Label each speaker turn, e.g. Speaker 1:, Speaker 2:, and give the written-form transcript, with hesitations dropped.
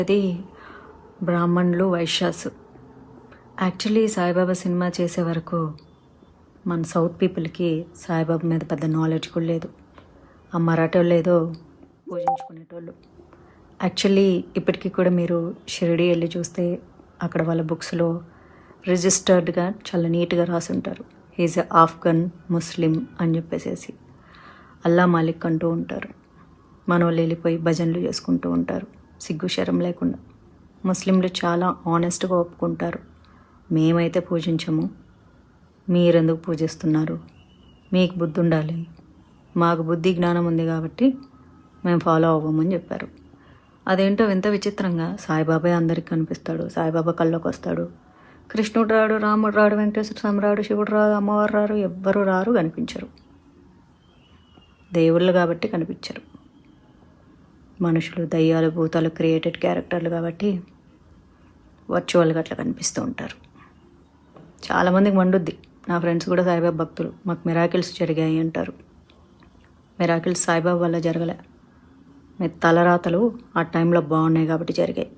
Speaker 1: అది బ్రాహ్మణులు Vaishyas. Actually Saibaba cinema చేసే వరకు మన సౌత్ పీపుల్కి సాయిబాబా మీద పెద్ద నాలెడ్జ్ కూడా లేదు. ఆ మరాఠోళ్ళు ఏదో పూజించుకునేటోళ్ళు. యాక్చువల్లీ ఇప్పటికీ కూడా మీరు షిరిడి వెళ్ళి చూస్తే అక్కడ వాళ్ళ బుక్స్లో రిజిస్టర్డ్గా చాలా నీట్గా రాసి ఉంటారు. ఈజ్ ఎ ఆఫ్ఘన్ ముస్లిం అని చెప్పేసి అల్లా మాలిక్ అంటూ ఉంటారు. మన వాళ్ళు వెళ్ళిపోయి భజనలు చేసుకుంటూ ఉంటారు సిగ్గు శరం లేకుండా. ముస్లింలు చాలా ఆనెస్ట్గా ఒప్పుకుంటారు, మేమైతే పూజించము, మీరెందుకు పూజిస్తున్నారు, మీకు బుద్ధి ఉండాలి, మాకు బుద్ధి జ్ఞానం ఉంది కాబట్టి మేము ఫాలో అవ్వమని చెప్పారు. అదేంటో వింత విచిత్రంగా సాయిబాబా అందరికి కనిపిస్తాడు, సాయిబాబా కల్లోకి వస్తాడు. కృష్ణుడు రాడు, రాముడు రాడు, వెంకటేశ్వర స్వామి రాడు, శివుడు రాడు, అమ్మవారు రారు, ఎవ్వరు రారు, కనిపించరు. దేవుళ్ళు కాబట్టి కనిపించరు. మనుషులు, దయ్యాలు, భూతాలు క్రియేటెడ్ క్యారెక్టర్లు కాబట్టి వర్చువల్గా అట్లా కనిపిస్తూ ఉంటారు. చాలామందికి మండుద్ది. నా ఫ్రెండ్స్ కూడా సాయిబాబా భక్తులు, మాకు మిరాకిల్స్ జరిగాయి అంటారు. మిరాకిల్స్ సాయిబాబా వల్ల జరగలే, మీ తలరాతలు ఆ టైంలో బాగున్నాయి కాబట్టి జరిగాయి.